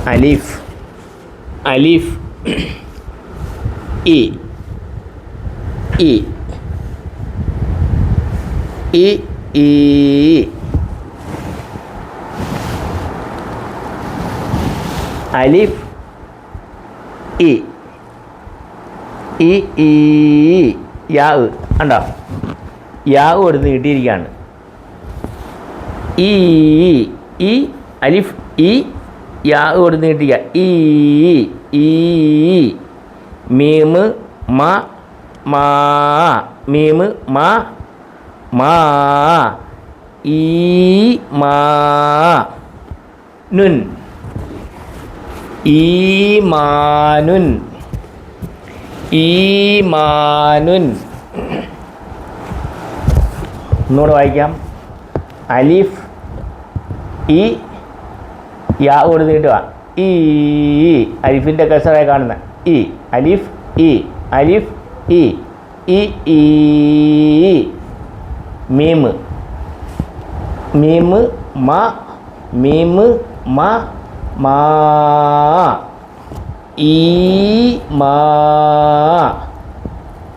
അലിഫ് അലിഫ് E E E ഈ അലിഫ് E E ഈ യാവ് കണ്ടോ യാവ് കൊടുത്ത് കിട്ടിയിരിക്കുകയാണ് ഈ ഈ അലിഫ് ഈ യാവ് കൊടുത്ത് കിട്ടിയ ഈ മീമ് മ മാ മീമ് മ മാ ഈ മാ നുൻ ഈമാനുൻ ഈമാനുൻ ഒന്നുകൂടെ വായിക്കാം അലിഫ് ഈ യാ കൊടുത്ത് കിട്ടുക ഈ അലിഫിൻ്റെ കസറായി കാണുന്ന ഈ അലിഫ് ഈ അലിഫ് ഈ ഈ മീമ് മീമ് മ മീമ് മ മാ ഈ മാ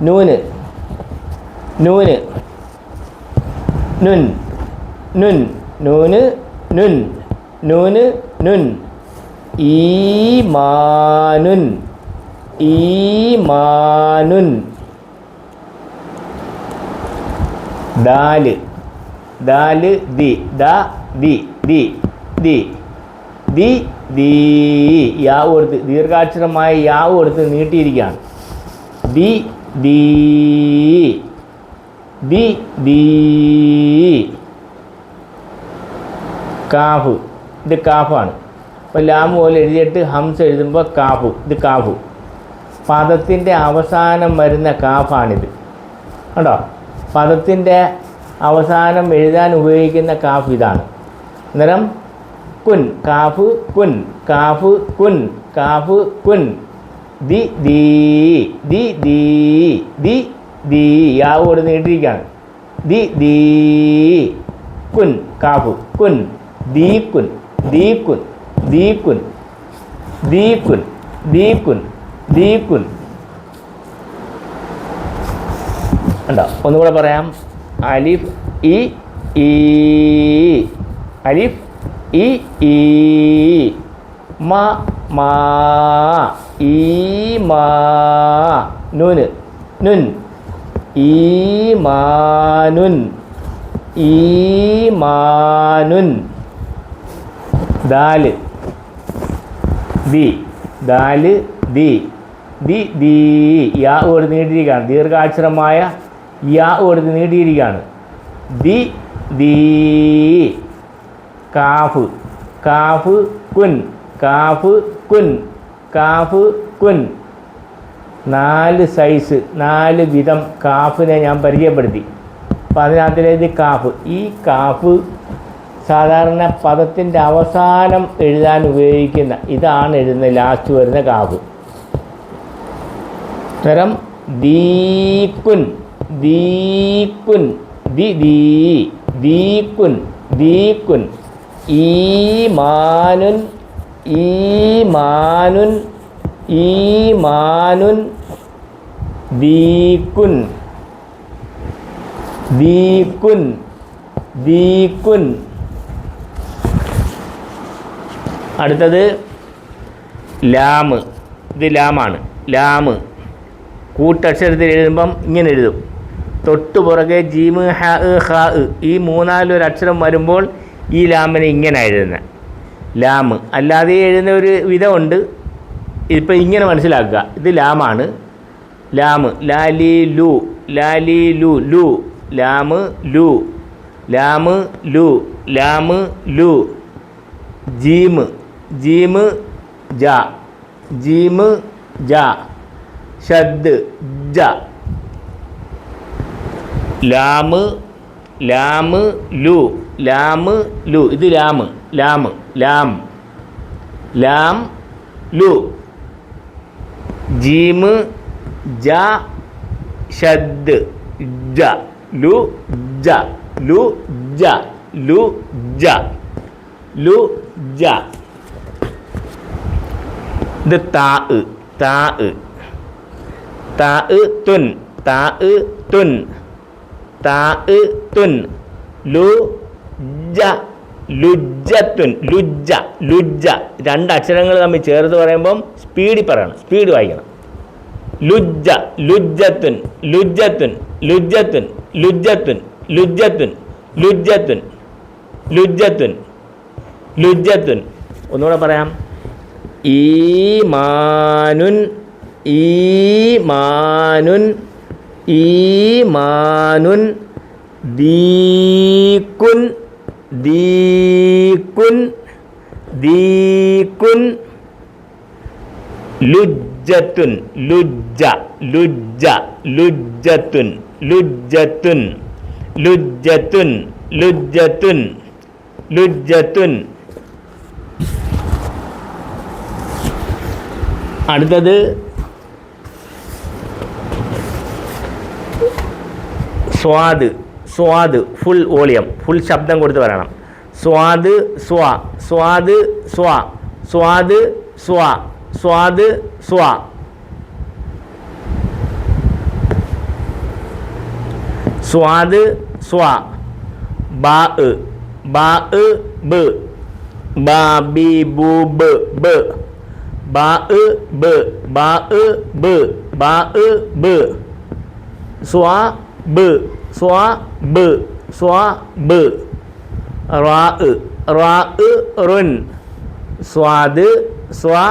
നൂന് നൂന് നുൻ നുൻ നൂന് നുൻ നൂന് നുൻ ഈമാനുൻ ഈമാനുൻ ദാല് ദാല് ദി ദ ദി ദി ദി ദി ദീ യാവ് കൊടുത്ത് ദീർഘാക്ഷരമായ യാവ് കൊടുത്ത് നീട്ടിയിരിക്കുകയാണ് ദി ദീ ദി ദീ കാഫ് ഇത് കാഫാണ് അപ്പോൾ ലാമ് പോലെ എഴുതിയിട്ട് ഹംസ് എഴുതുമ്പോൾ കാഫു ഇത് കാഫു പദത്തിൻ്റെ അവസാനം വരുന്ന കാഫാണിത് കണ്ടോ പദത്തിൻ്റെ അവസാനം എഴുതാൻ ഉപയോഗിക്കുന്ന കാഫ് ഇതാണ് അന്നേരം കുൻ കാഫ് കുൻ കാഫ് കുൻ കാഫ് കുൻ ദി ദീ ദി ദീ ദി ദീ യാവ് കൊടുത്ത് നീട്ടിയിരിക്കുകയാണ് ദി ദീ കുൻ കാഫ് കുൻ ദീക്കുൻ ദീക്കുൻ ദീക്കുൻ ദീക്കുൻ ദീക്കുൻ ദീക്കുൻ ഉണ്ടോ ഒന്നുകൂടെ പറയാം അലിഫ് ഈ അലിഫ് ഈ മ മാ ഈ മാ നുന് നുൻ ഈമാനുൻ ഈമാനുൻ ദാല് ദി ദാല് ദി ദി ദീ യാ കൊടുത്ത് നീട്ടിയിരിക്കുകയാണ് ദീർഘാക്ഷരമായ യാ കൊടുത്ത് നീട്ടിയിരിക്കുകയാണ് ദി ദീ കാഫ് കാഫ് കുൻ കാഫ് കുൻ കാഫ് കുൻ 4 സൈസ് 4 വിധം കാഫിനെ ഞാൻ പരിചയപ്പെടുത്തി അപ്പോൾ അതിനകത്തിലേത് കാഫ് ഈ കാഫ് സാധാരണ പദത്തിൻ്റെ അവസാനം എഴുതാൻ ഉപയോഗിക്കുന്ന ഇതാണ് എഴുതുന്ന ലാസ്റ്റ് വരുന്ന കാഫ് തരം ദീക്കുൻ ദീക്കുൻ ദി ദീ ദീക്കുൻ ദീക്കുൻ ഈമാനുൻ ഈമാനുൻ ഈമാനുൻ ദീക്കുൻ ദീക്കുൻ ദീക്കുൻ അടുത്തത് ലാമ് ഇത് ലാമാണ് ലാമ് കൂട്ടക്ഷരത്തിൽ എഴുതുമ്പം ഇങ്ങനെ എഴുതും തൊട്ടു പുറകെ ജീമ് ഹ ഖ ഈ 3-4 ഒരു അക്ഷരം വരുമ്പോൾ ഈ ലാമിനെ ഇങ്ങനെ എഴുതുന്നത് ലാമ് അല്ലാതെ എഴുതുന്ന ഒരു വിധമുണ്ട് ഇപ്പോൾ ഇങ്ങനെ മനസ്സിലാക്കുക ഇത് ലാമാണ് ലാമ് ലാലി ലു ലാലി ലു ലു ലാമ് ലു ലാമ് ലു ലാമ് ലു ജീമ് ജീമ് ജ ജീമ് ജ ഷദ് ജ ലാമ് ലാമ് ലു ലാമ് ലു ഇത് ലാമ് ലാമ് ലാം ലാം ലു ജീമ് ജ ഷദ് ജ ലു ജ ലു ജ ലു ജ ലു ജ ഇത് താ താ താ തുൻ താ തുൻ താ തുൻ ലു ജ ലുജ്ജത്തുൻ ലുജ്ജ ലുജ്ജ. രണ്ട് അക്ഷരങ്ങൾ തമ്മിൽ ചേർത്ത് പറയുമ്പം സ്പീഡിൽ പറയണം, സ്പീഡ് വായിക്കണം. ലുജ്ജ ലുജ്ജത്തുൻ ലുജ്ജത്തുൻ ലുജ്ജത്തുൻ ലുജ്ജത്തുൻ ലുജ്ജത്തുൻ ലുജ്ജത്തുൻ ലുജ്ജത്തുൻ ലുജ്ജത്തുൻ. ഒന്നുകൂടെ പറയാം. ഈമാനുൻ ഈമാനുൻ ഈമാനുൻ ദീക്കുൻ ദീക്കുൻ ദീക്കുൻ ലുജ്ജത്തുൻ ലുജ്ജ ലുജ്ജ ലുജ്ജത്തുൻ ലുജ്ജത്തുൻ ലുജ്ജത്തുൻ ലുജ്ജത്തുൻ ലുജ്ജത്തുൻ. അടുത്തത് സ്വാദ് സ്വാദ് ഫുൾ വോളിയം, ഫുൾ ശബ്ദം കൊടുത്ത് പറയണം. സ്വാദ് സ്വാ സ്വാദ് സ്വാ സ്വാദ് സ്വാ സ്വാദ് സ്വാ. സ്വാദ് സ്വാ. ബാ ബാ ബ ബാ ബി ബു ബ ബ ബാ ബ ബാ ബ ബാ ബ. സ്വാ ബ സ്വാ ബ സ്വാ ബ. റാ റാ റുൻ സ്വാദ് സ്വാ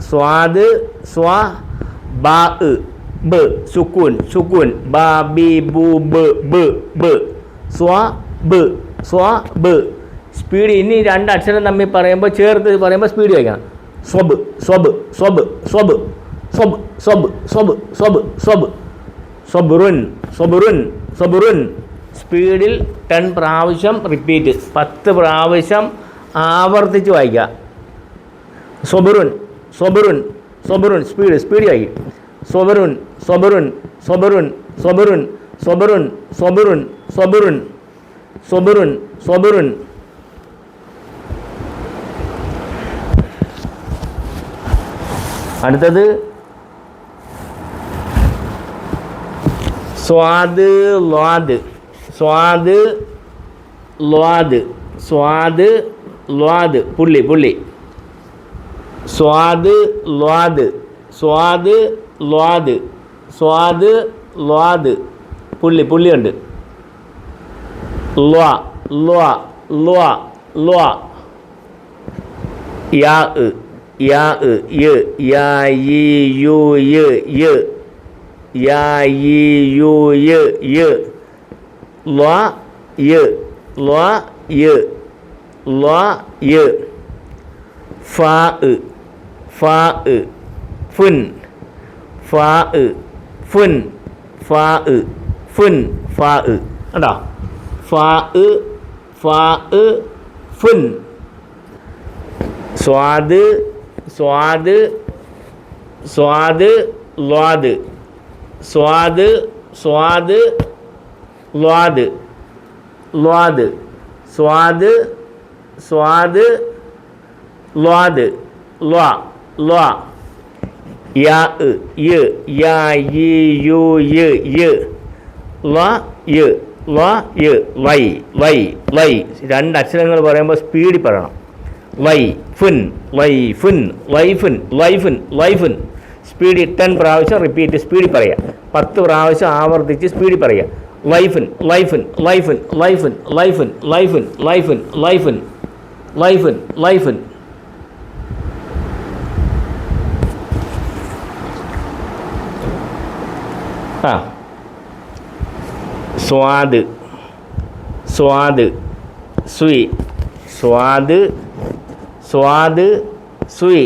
സ്വാദ് സ്വാ. ബാ ബ സുക്കൂൻ സുക്കൂൻ ബാ ബി ബു ബ ബ ബ സ്വാ ബ സ്വാ ബ. സ്പീഡ് ഇനി രണ്ട് അക്ഷരം തമ്മിൽ പറയുമ്പോൾ ചേർത്ത് പറയുമ്പോൾ സ്പീഡ് വയ്ക്കണം. സ്വബ് സ്വബ് സ്വബ് സ്വബ് സ്വബ് സ്വബ് സ്വബ് സ്വബ് സ്വബ് സ്വബുറുൻ സ്വബുറുൻ സ്വബുറുൻ. സ്പീഡിൽ 10 പ്രാവശ്യം റിപ്പീറ്റ്, 10 പ്രാവശ്യം ആവർത്തിച്ച് വായിക്കുക. സ്വബുറുൻ സ്വബുറുൻ സ്വബുറുൻ. സ്പീഡ് സ്പീഡ് വായിക്കും. സ്വബുറുൻ സ്വബുറുൻ സ്വബുറുൻ സ്വബുറുൻ സ്വബുറുൻ സ്വബുറുൻ സ്വബുറുൻ സ്വബുറുൻ സ്വബുറുൻ. അടുത്തത് സ്വാദ് ലാദ് സ്വാദ് ലാദ് സ്വാദ് ലാദ് പുള്ളി പുള്ളി. സ്വാദ് ലാദ് സ്വാദ് ലാദ് സ്വാദ് ലാദ് പുള്ളി പുള്ളിയുണ്ട്. ല്വ ല്വ ല്വ ല്വ. യാ യാ യ യാ യി യു യ യ യാ യി യു യ യ. ല്വ യ ല്വ യ ല്വ യ. ഫാ ഫാ ഫുൻ ഫാ ഫുൻ ഫാ ഫുൻ ഫാ. കണ്ടോ? ഫാ ഫാ ഫുൻ. സ്വാദ് സ്വാദ് സ്വാദ് ലാദ് സ്വാദ് സ്വാദ് ലാദ് ലാദ് സ്വാദ് സ്വാദ് ലാദ് ലാ ലാ. യാ യ യാ യി യു യ യ ലാ യ ലാ യ. ലൈ ലൈ ലൈ. രണ്ട് അക്ഷരങ്ങൾ പറയുമ്പോൾ സ്പീഡിൽ പറയണം. ലൈ ഫുൻ ലൈ ഫുൻ ലൈ ഫുൻ ലൈ ഫുൻ ലൈ ഫുൻ. സ്പീഡിൽ 10 പ്രാവശ്യം റിപ്പീറ്റ് സ്പീഡിൽ പറയുക, 10 പ്രാവശ്യം ആവർത്തിച്ച് സ്പീഡിൽ പറയുക. ലൈഫുൻ ലൈഫുൻ ലൈഫുൻ ലൈഫുൻ ലൈഫുൻ ലൈഫുൻ ലൈഫുൻ ലൈഫുൻ ലൈഫുൻ ലൈഫുൻ. ആ സ്വാദ് സ്വാദ് സുയി സ്വാദ് സ്വാദ് സുയി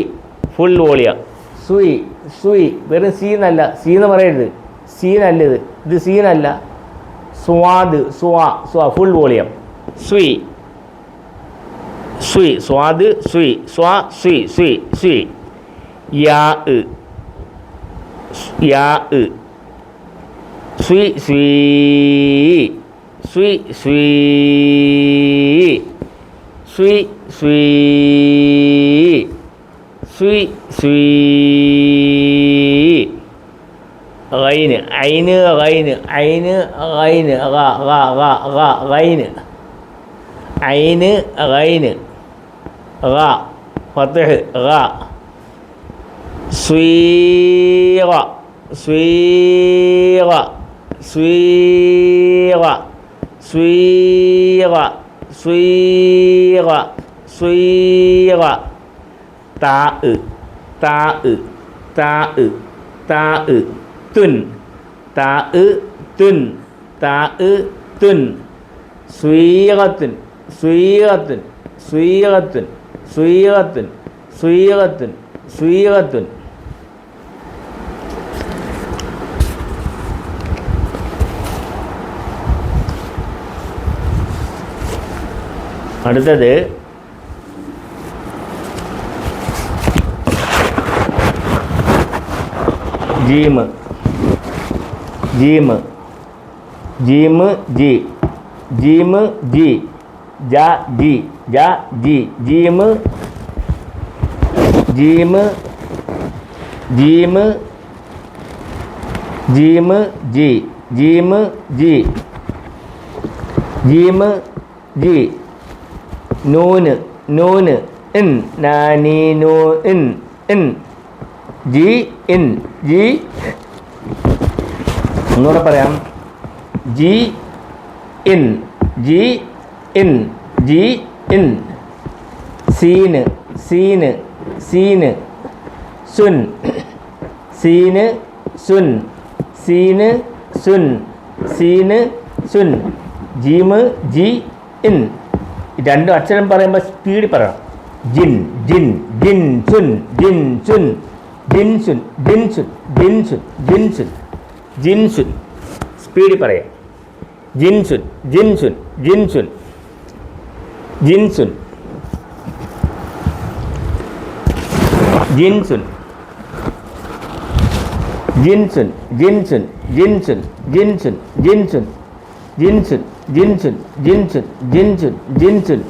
ഫുൾ വോളിയം. സുയി സുയി. വെറും സീനല്ല, സീന്ന് പറയരുത്, സീനല്ല ഇത്, ഇത് സീനല്ല. സ്വാദ് സ്വാ സ്വാ ഫുൾ വോളിയം. സുയി സുയി സ്വാദ് സുയി സ്വാ സുയി സുയി സുയി. യാ യാ സുയി സുയി സുയി സുയി സുയി സുയി സുയി സ്വീ ഗൈന് ഐന് ഗൈന് ഐന് ഗൈന് ഗൈന് ഐന് ഗൈന് ഫത്ഹ് സ്വീഗ സ്വീഗ സ്വീഗ സ്വീഗ സ്വീഗ സ്വീഗ താ താ താ താ തുൻ താ തുൻ താ തുൻ സ്വീഗത്തുൻ സ്വീഗത്തുൻ സ്വീഗത്തുൻ സ്വീഗത്തുൻ സ്വീഗത്തുൻ സ്വീഗത്തുൻ അടുത്തത് ജീമ് ജീമ് ജീമ് ജി ജീമ് ജി ജ ജി ജ ജി ജീമ് ജീമ് ജീമ് ജീമ് ജി ജീമ് ജി ജീമ് ജി നൂന് നൂന് ഇൻ നാനി നൂ ഇൻ ഇൻ ജി ഇൻ ജി ഒന്നുകൂടെ പറയാം ജി ഇൻ ജി ഇൻ ജി ഇൻ സീന് സീന് സീന് സുൻ സീന് സുൻ സീന് സുൻ സീന് സുൻ ജീമ് ജി ഇൻ രണ്ടും അക്ഷരം പറയുമ്പോൾ സ്പീഡ് പറയണം ജിൻ ജിൻ ജിൻ സുൻ ജിൻ സുൻ ജിൻ സുൻ ജിൻ സുൻ ജിൻ സുൻ ജിൻ സുൻ ജിൻ സുൻ സ്പീഡിൽ പറയാം ജിൻ സുൻ ജിൻ സുൻ ജിൻ സുൻ ജിൻ സുൻ ജിൻ സുൻ ജിൻ സുൻ ജിൻ സുൻ ജിൻ സുൻ ജിൻ സുൻ ജിൻ സുൻ ജിൻ സുൻ ജിൻ സുൻ ജിൻ സുൻ ജിൻ സുൻ ജിൻ സുൻ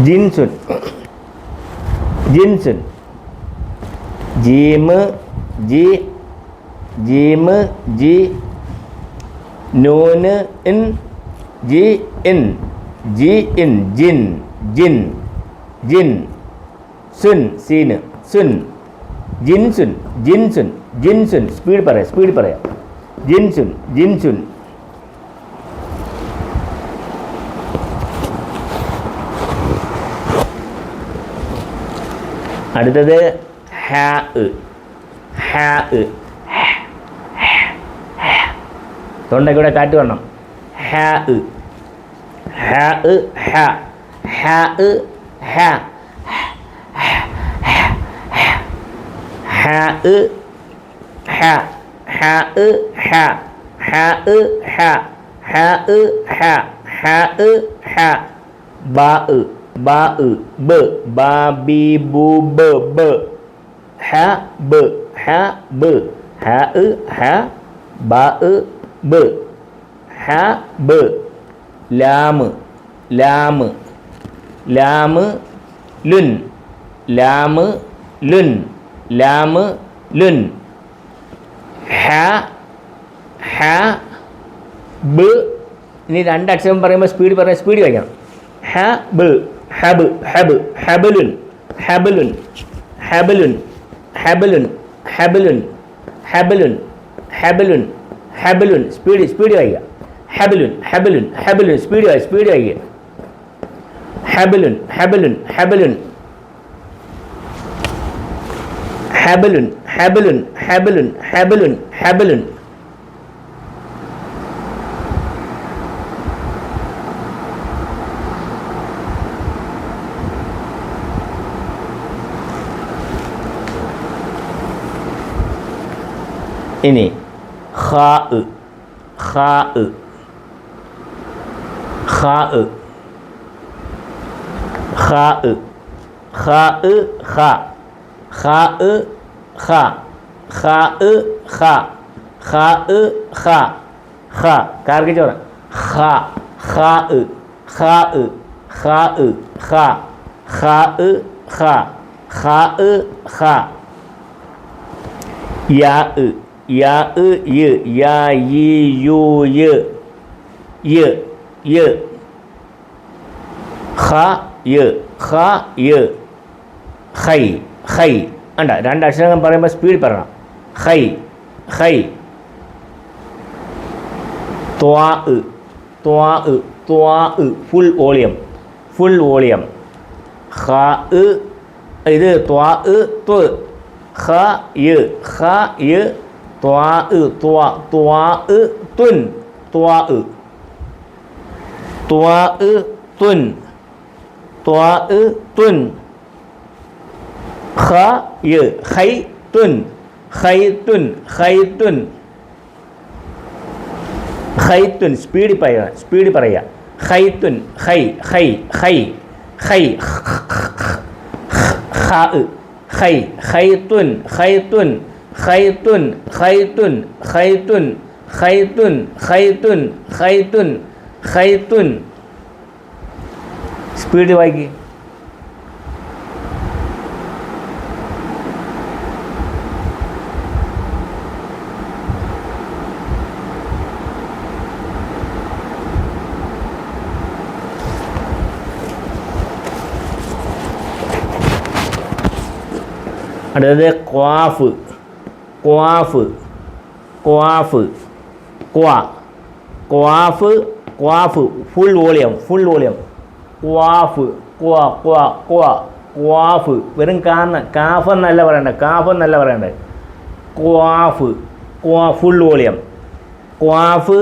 ജിൻ സുൻ ജിൻ സുൻ ജീമ് ജി ജീമ് ജി നൂന് ഇൻ ജി ഇൻ ജി ഇൻ ജിൻ ജിൻ ജിൻ സുൻ സീന് സുൻ ജിൻ സുൻ ജിൻ സുൻ ജിൻ സുൻ സ്പീഡ് പറയാം ജിൻ സുൻ ജിൻ സുൻ അടുത്തത് ഹാ ഹാ തൊണ്ടയ്ക്കൂടെ കാറ്റ് വരണം ഹാ ഹാ ഹാ ഹാ ഹാ ഹാ ഹാ ഹാ ഹാ ഹാ ഹാ ഹാ ഹാ ഹാ ഹാ ബാ ബാ ബ ബാ ബി ബു ബ ബ ഹ ബ ഹ ബ ഹ ഹ ബാ ബ ഹ ബ ലാമ് ലാമ് ലാമ് ലുൻ ലാമ് ലുൻ ലാമ് ലുൻ ഹ ഹ ബ് ഇനി രണ്ടക്ഷരം പറയുമ്പോൾ സ്പീഡ് വായിക്കണം ഹ ബ് ഹബ് ഹബ് ഹബലുൻ ഹബലുൻ ഹബലുൻ ഹബലുൻ ഹബലുൻ ഹബലുൻ ഹബലുൻ ഹബലുൻ സ്പീഡ് വായിക്കുക ഹബലുൻ ഹബലുൻ ഹബലുൻ സ്പീഡ് വായിക്കുക ഹബലുൻ ഹബലുൻ ഹബലുൻ ഹബലുൻ ഹബലുൻ ഹബലുൻ ഹബലുൻ ഹബലുൻ ഇനി ഖാ ഖാ ഖാ ഖാ ഖാ ഖാ ഖാ ഖാ ഖാ ഖാ ഖാ ഖാ ഖാ കാർക്കിച്ച് പറ ഖാ ഖാ ഖാ ഖാ ഖ ഖാ ഖ ഖാ ഖ യാ യ യാ യി യു യ ഖ ഖൈ ഖൈ അണ്ട രണ്ട് അക്ഷരങ്ങൾ പറയുമ്പോൾ സ്പീഡ് പറയണം ഖൈ ഖൈ ഫുൾ വോളിയം ഖ ഇത് ഖ തുൻ ഖൈതുൻ സ്പീഡ് പറയുക ഖൈതുൻ ഖൈതുൻ സ്പീഡ് വായിക്കുക അടുത്തത് ഖ്വാഫ് ഫുൾ വോളിയം ഖ്വാഫ് വെറും കാഫ് എന്നല്ല പറയണ്ടേ ഖ്വാഫ് ഫുൾ വോളിയം ഖ്വാഫ്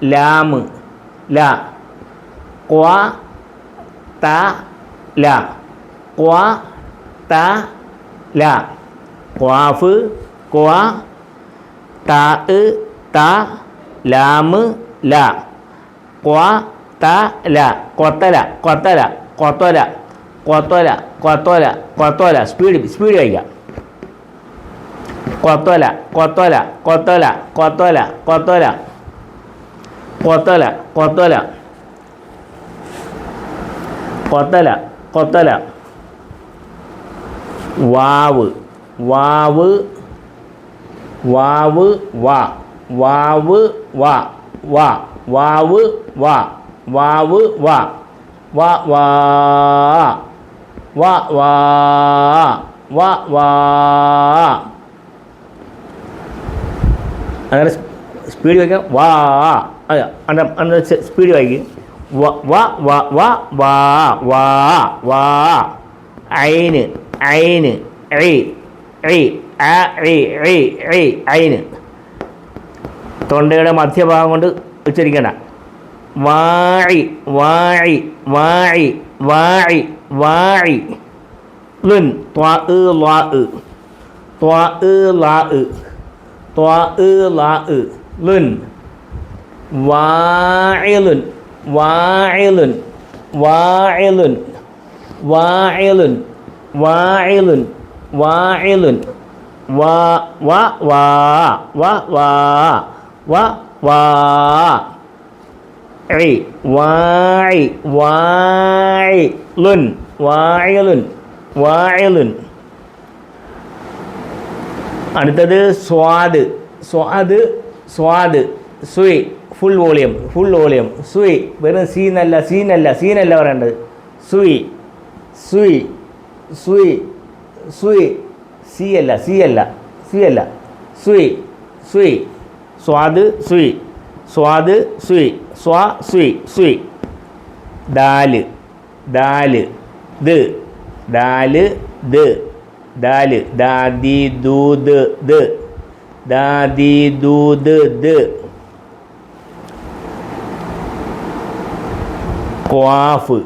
ലാം ലാ ഖ്വാഫ് ലാം ലാ കൊത്തോല സ്പീഡ് കഴിക്കാം കൊത്തോല വാവ് അങ്ങനെ സ്പീഡ് വായിക്കാം സ്പീഡ് വായിക്കും ഐന് തൊണ്ടയുടെ മധ്യഭാഗം കൊണ്ട് ഉച്ചരിക്കണ്ട വാഴി ലുൻ ലുൻ വാഇലുൻ അടുത്തത് സ്വാദ് സുയ് ഫുൾ വോളിയം സുയ് വെറും സീനല്ല പറയേണ്ടത് സുയ് സി അല്ല സുയ് സ്വാദ് സുയ് ദാല് ദാദി ദൂദ് ഖ്വാഫ്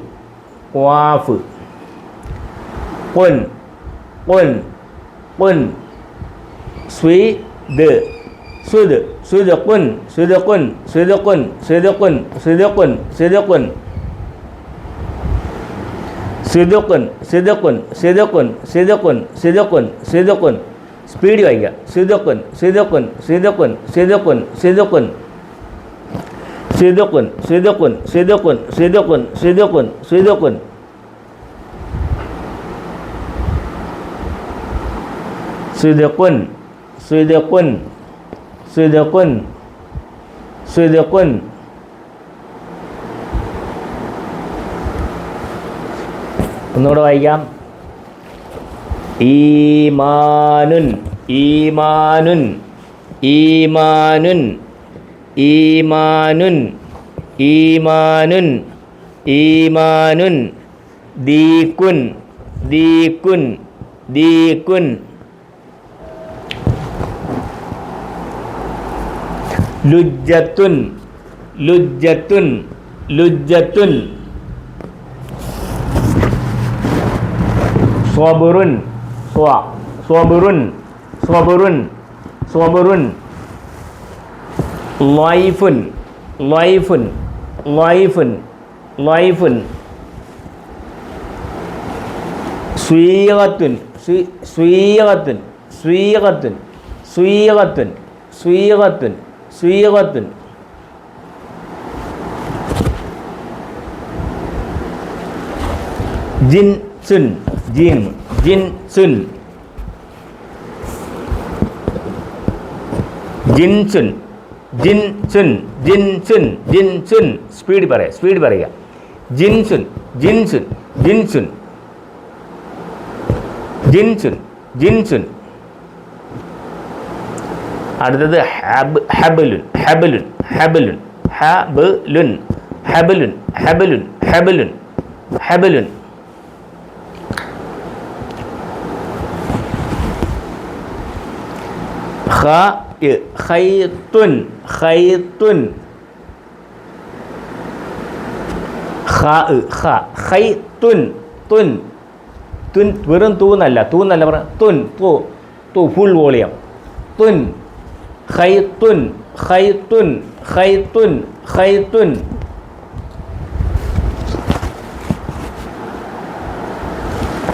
ഖുൻ സ്വിദ് സുദ്ഖുൻ സിദുഖുൻ സിദുഖുൻ സിദുഖുൻ സിദുഖുൻ സിദുഖുൻ സിദുഖുൻ സ്പീഡ് വായിക്കുക സിദുഖുൻ സിദുഖുൻ സിദുഖുൻ സിദുഖുൻ സിദുഖുൻ സിദുഖുൻ സിദുഖുൻ സിദുഖുൻ സിദുഖുൻ സിദുഖുൻ സിദുഖുൻ സിദുഖുൻ സിദുഖുൻ സിദുഖുൻ സിദുഖുൻ ഒന്നുകൂടെ വായിക്കാം ഈമാനുൻ ഈമാനുൻ ഈമാനുൻ ഈമാനുൻ ഈമാനുൻ ഈമാനുൻ ദീകുൻ ദീകുൻ ദീകുൻ ലുജ്ജത്തുൻ ലുജ്ജത്തുൻ ലുജ്ജത്തുൻ സ്വബുറുൻ സ്വബുറുൻ സ്വബുറുൻ സ്വബുറുൻ ലൈഫുൻ ലൈഫുൻ ലൈഫുൻ ലൈഫുൻ സ്വീകത്തുൻ സ്വീകത്തുൻ സ്വീകത്തുൻ സ്വീകത്തുൻ സ്വീകത്തുൻ സ്വീകത്തുൻ ജിൻസുൻ ജിൻ ജിൻസുൻ ജിൻസുൻ ജിൻസുൻ ജിൻസുൻ ജിൻസുൻ സ്പീഡ് പറയുക ജിൻസുൻ ജിൻസുൻ ജിൻസുൻ ജിൻസുൻ ജിൻസുൻ അടുത്തത് ഹബലുൻ ഹബലുൻ ഹബലുൻ ഹബലുൻ ഹബലുൻ ഹബലുൻ ഹബലുൻ ഹബലുൻ ഖൈത്തുൻ ഖൈത്തുൻ ഖൈത്തുൻ തുൻ തുൻ വെറും തൂന്നല്ല പറ തുൻ തു ഫുൾ വോളിയം തുൻ ഖൈത്തുൻ ഖൈത്തുൻ ഖൈത്തുൻ ഖൈത്തുൻ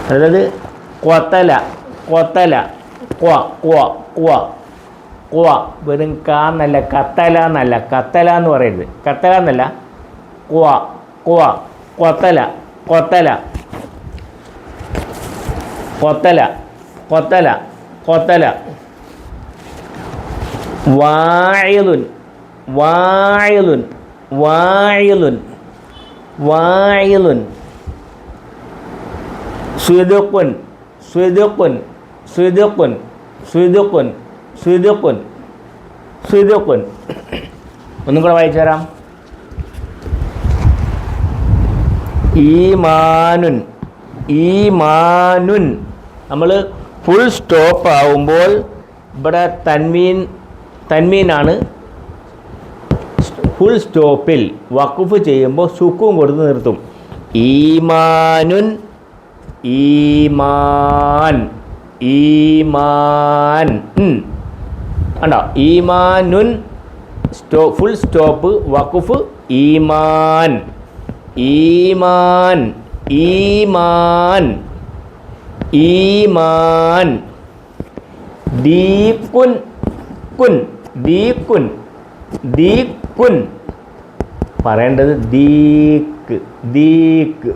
അതായത് കൊത്തല കൊത്തല വെറും കാന്നല്ല കത്തല എന്നല്ല കത്തല എന്ന് പറയരുത് കത്തല എന്നല്ല കൊത്തല കൊത്തല കൊത്തല കൊത്തല കൊത്തല വായിലുൻ വായിലുൻ വായിലുൻ വായിലുൻ സുദുഖുൻ സുദുഖുൻ സുദുഖുൻ സുദുഖുൻ സുദുഖുൻ സുദുഖുൻ ഒന്നും കൂടെ വായിച്ചു തരാം ഈമാനുൻ ഈമാനുൻ നമ്മൾ ഫുൾ സ്റ്റോപ്പ് ആവുമ്പോൾ ഇവിടെ തൻമീനാണ് ഫുൾ സ്റ്റോപ്പിൽ വഖഫ് ചെയ്യുമ്പോൾ സുക്കൂൻ കൊടുത്ത് നിർത്തും ഈമാനുൻ ഈമാൻ ഈമാൻ കണ്ടോ ഈമാനുൻ ഫുൾ സ്റ്റോപ്പ് വഖഫ് ഈമാൻ ഈമാൻ ഈമാൻ ഈമാൻ ദീകുൻ കുൻ ദീകുൻ ദീകുൻ പറയേണ്ടത് ദീക്ക് ദീക്ക്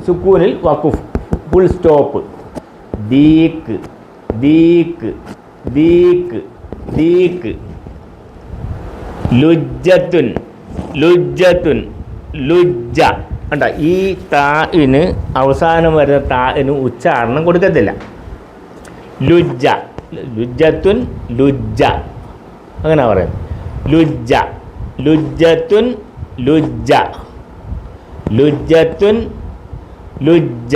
സുക്കൂനിൽ വഖഫ് ഫുൾ സ്റ്റോപ്പ് ദീക്ക് ദീക്ക് ദീക്ക് ദീക്ക് ലുജ്ജത്തുൻ ലുജ്ജത്തുൻ ലുജ്ജ കണ്ട ഈ താഇന് അവസാനം വരുന്ന താഇന് ഉച്ചാരണം കൊടുക്കത്തില്ല ലുജ്ജ ലുജ്ജത്തുൻ ലുജ്ജ അങ്ങനെ പറയുന്നത് ലുജ്ജ ലുജ്ജത്തുൻ ലുജ്ജ ലുജ്ജത്തുൻ ലുജ്ജ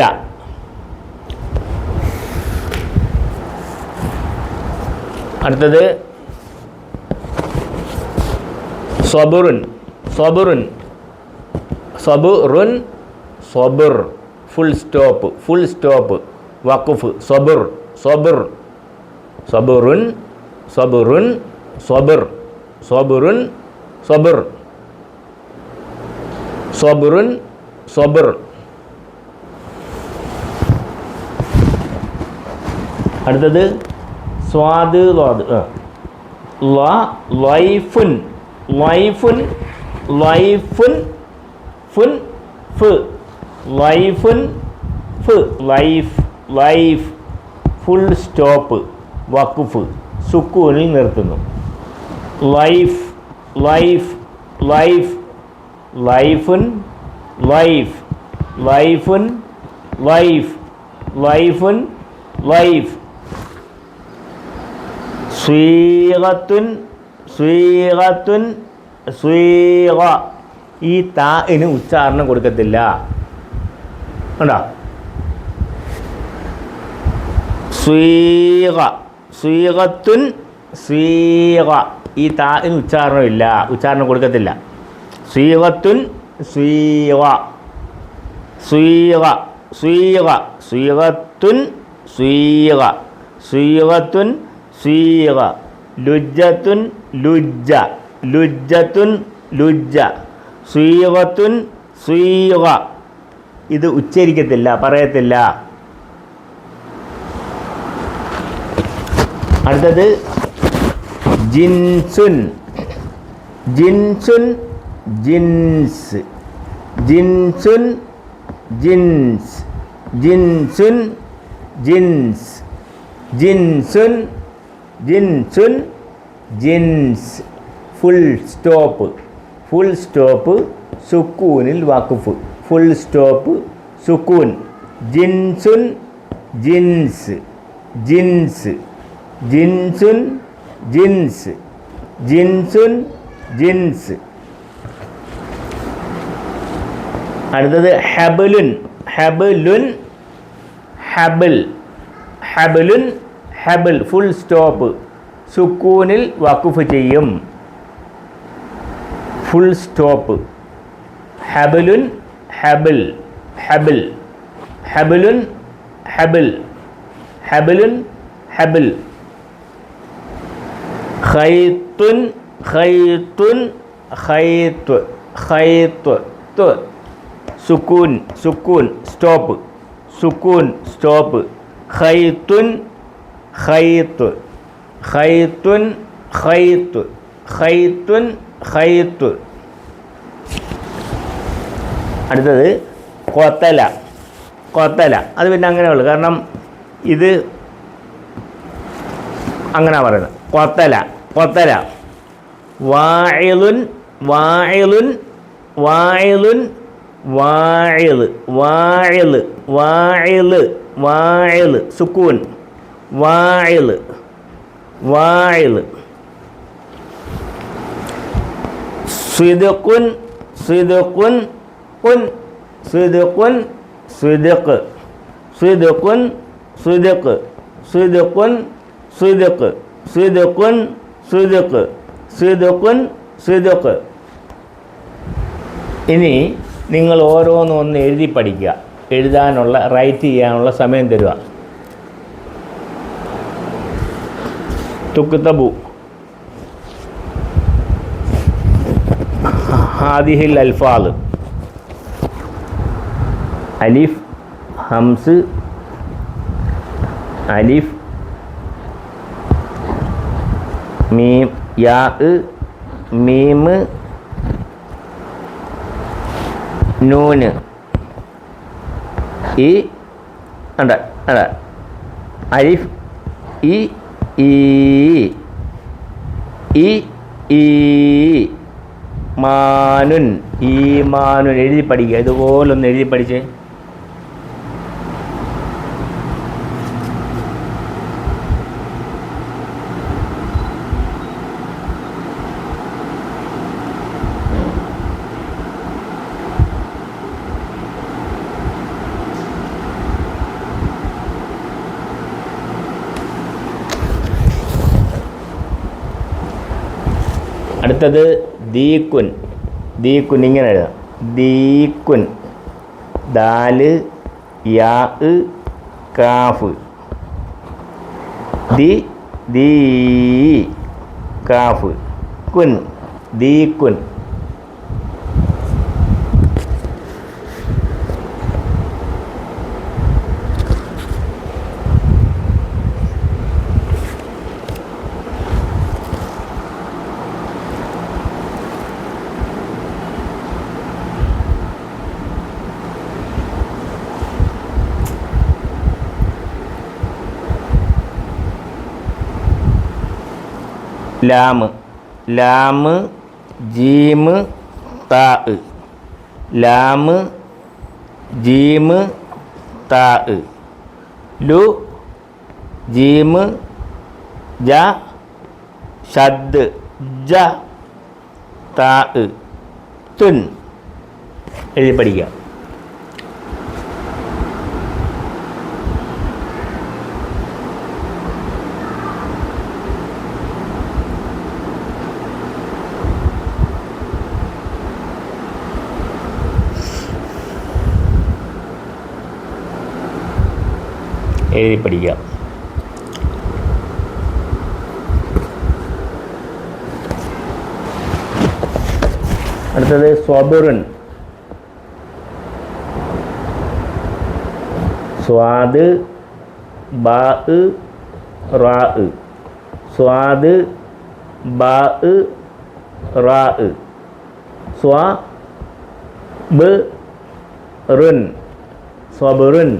അടുത്തത് സബുറുൻ സബുറുൻ സബുറുൻ സബുർ ഫുൾ സ്റ്റോപ്പ് വഖഫ് സബുർ സബുർ സബുറുൻ സബുറുൻ സബുർ സബുറുൻ സബുർ സബുറുൻ സബുർ അടുത്തത് സ്വാദ് ലാദ് ലൈഫുൻ ലൈഫുൻ ലൈഫുൻ ഫുൻ ഫ് ലൈഫുൻ ഫ് ലൈഫ് ലൈഫ് ഫുൾ സ്റ്റോപ്പ് വഖഫ് സുക്കൂനിൽ നിർത്തുന്നു. ലൈഫ് ലൈഫ് ലൈഫ് ലൈഫുൻ ലൈഫ് ലൈഫുൻ ലൈഫ് ലൈഫുൻ ലൈഫ്. സ്വീഗത്തുൻ സ്വീഗത്തുൻ സ്വീഗ. ഈ താന് ഉച്ചാരണം കൊടുക്കത്തില്ല. കണ്ടോ? സ്വീഗ സ്വീഗത്തുൻ സ്വീഗ. ഈ താന് ഉച്ചാരണമില്ല, ഉച്ചാരണം കൊടുക്കത്തില്ല. സ്വീഗത്തുൻ സ്വീഗ സ്വീഗ സ്വീഗ സ്വീഗത്തുൻ സ്വീഗ സ്വീഗത്തുൻ സ്വീഗ. ലുജ്ജത്തുൻ ലുജ്ജ ലുജ്ജത്തുൻ ലുജ്ജ സ്വീഗത്തുൻ സ്വീഗ. ഇത് ഉച്ചരിക്കത്തില്ല, പറയത്തില്ല. അടുത്തത് ജിൻസുൻ ജിൻസുൻ ജിൻസ് ജിൻസുൻ ജിൻസ് ജിൻസുൻ ജിൻസ് ജിൻസുൻ ജിൻസുൻ ജിൻസ്. ഫുൾ സ്റ്റോപ്പ് ഫുൾ സ്റ്റോപ്പ് സുക്കൂനിൽ വഖഫ് ഫുൾ സ്റ്റോപ്പ് സുക്കൂൻ. ജിൻസുൻ ജിൻസ് ജിൻസ് ജിൻസുൻ ജിൻസ് ജിൻസുൻ ജിൻസ്. അടുത്തത് ഹബലുൻ ഹബലുൻ ഹബൽ ഹബലുൻ ഹബൽ ഫുൾ സ്റ്റോപ്പ് സുക്കൂനിൽ വഖഫ് ചെയ്യും. Full stop ഹബലുൻ ഹബൽ ഹബൽ ഹബലുൻ ഹബൽ ഹബലുൻ ഹബൽ. ഖൈത്തുൻ ഖൈത്തുൻ ഖൈത്ത് ഖൈത്ത് ത് സുക്കൂൻ സുക്കൂൻ സ്റ്റോപ്പ് സുക്കൂൻ സ്റ്റോപ്പ്. ഖൈത്തുൻ ഖൈത്ത് ഖൈത്തുൻ ഖൈത്ത് ഖൈത്തുൻ ഖൈത്ത്. അടുത്തത് കൊത്തല കൊത്തല. അത് പിന്നെ അങ്ങനെ ഉള്ളു, കാരണം ഇത് അങ്ങനെ പറയുന്നത്. കൊത്തല കൊത്തല. വാഇലുൻ വാഇലുൻ വാഇലുൻ വാഇൽ വാഇൽ വാഇൽ വാഇൽ സുക്കൂൻ വാഇൽ വാഇൽ. സിദ്ഖുൻ സിദ്ഖുൻ ഖുൻ സിദ്ഖുൻ സിദ്ഖ് സിദ്ഖുൻ സിദ്ഖ് സിദ്ഖുൻ സിദ്ഖ് സിദ്ഖുൻ സിദ്ഖ് സിദ്ഖുൻ സിദ്ഖ്. ഇനി നിങ്ങൾ ഓരോന്നൊന്ന് എഴുതി പഠിക്കുക. എഴുതാനുള്ള റൈറ്റ് ചെയ്യാനുള്ള സമയം തരിക. തുക്തബു ഹാദിഹിൽ അൽഫാദ്. അലിഫ് ഹംസ് അലിഫ് മീം യാ മീം നൂന് ഈ അണ്ട അണ്ട അലിഫ് ഈ മാനുൻ ഈ മാനുൻ എഴുതി പഠിക്കുക. ഇതുപോലൊന്ന് എഴുതി പഠിച്ചേ. അടുത്തത് ദീക്കുൻ ദീക്കുൻ ഇങ്ങനെ എഴുതാം. ദീക്കുൻ ദാല് യാ കാഫ് ദി ദീ കാഫ് കുൻ ദീക്കുൻ. ലാമ് ലാമ് ജീമ് താ ലാമ് ജീമ് താ ലു ജീമ് ജ ഷദ് ജ താ തുൻ എഴുതി പഠിക്കുക. എഴുതി പഠിക്കുക. അടുത്തത് സ്വബറുൻ സ്വാദ് ബാ റാ സ്വാദ് ബാ റാ സ്വ ബ് റുൻ സ്വബറുൻ.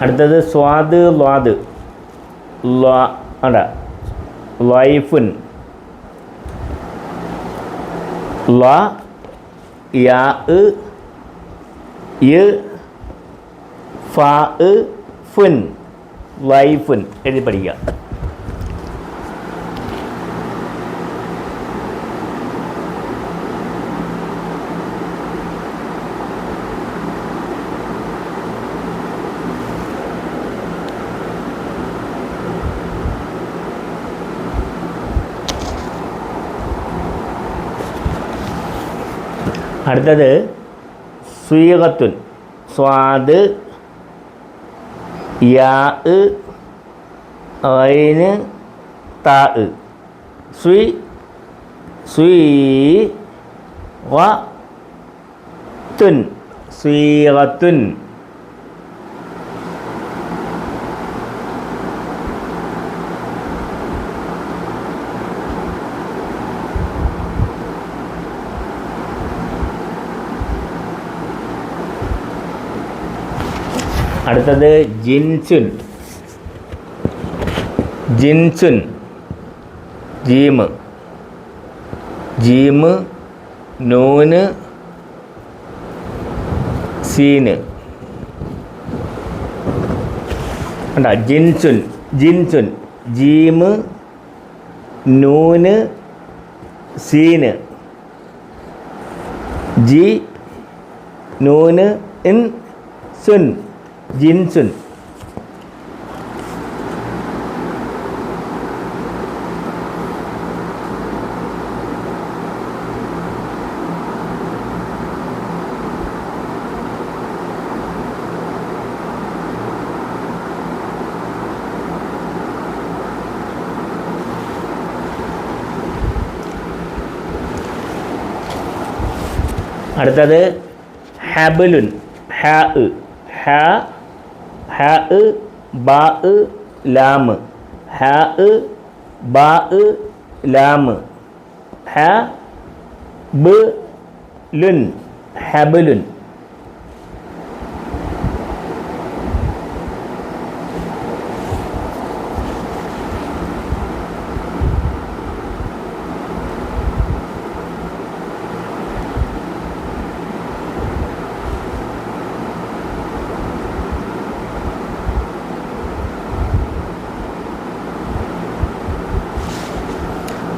അടുത്തത് സ്വാദ് ലാദ് ലൈഫുൻ ല യാ യ ഫാ ഫുൻ ലൈഫുൻ എഴുതി പഠിക്കുക. അടുത്തത് സ്വീകത്തുൻ സ്വാദ് യാ ഐന് താ സ്വീ സ്വീ വ തുൻ സ്വീകത്തുൻ. അടുത്തത് ജിൻസുൻ ജിൻസുൻ ജീമ് ജീമ് നൂന് സീന് കണ്ട ജിൻസുൻ ജിൻസുൻ ജീമ് നൂന് സീന് ജി നൂന് ഇൻ സുൻ ജിൻസുൻ. അടുത്തത് ഹബലുൻ ഹ ഹ ഹ ബാ ലാം ഹ ബാ ലാം ഹ ബ് ലുൻ ഹബലുൻ.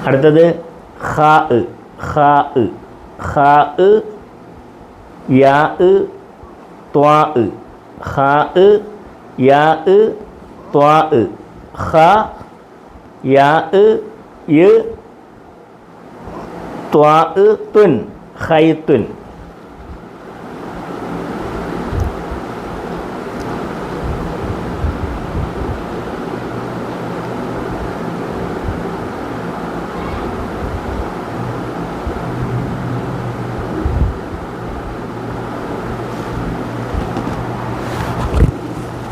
അടുത്തത് ഖാ ഖാ ഖാ യാ ത്വാ ഖാ യാ ത്വാ ഖ യാ യ ത്വാ തുൻ ഖൈത്തുൻ.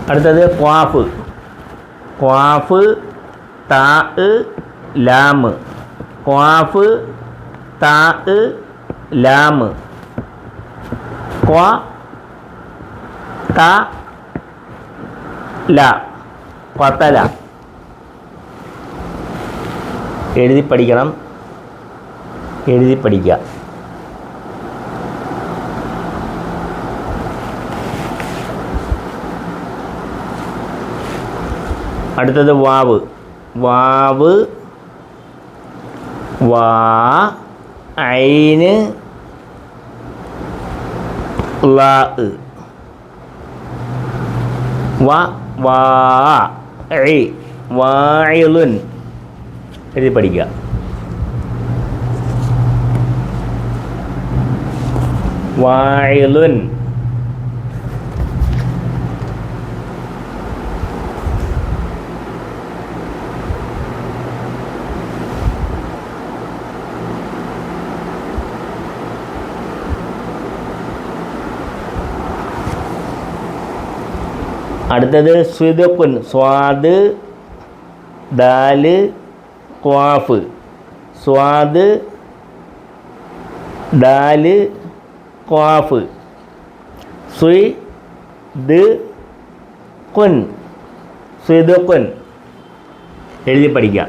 അടുത്തത് ഖാഫ്. ഖാഫ് താ ലാമ്. ഖാഫ് താ ലാമ്. ഖ ത ല ഖതല. എഴുതി പഠിക്കണം, എഴുതി പഠിക്കുക. അടുത്തത് വാവ്. വാവ് വാ ഐന് ലാ. വ വാ ഐ വാഇലുൻ. എഴുതി പഠിക്കുക. വാഇലുൻ. അടുത്തത് സ്വിദുഖുൻ. സ്വാദ് ദാല് ഖാഫ്. സ്വാദ് ദാല് ഖാഫ്. സുയ് ദ് കുൻ. സ്വിദുഖുൻ. എഴുതി പഠിക്കുക.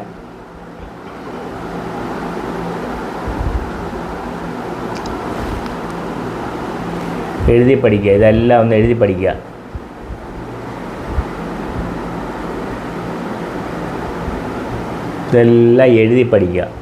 എഴുതി പഠിക്കുക. ഇതെല്ലാം ഒന്ന് എഴുതി പഠിക്കുക. ഇതെല്ലാം എഴുതി പഠിക്കുക.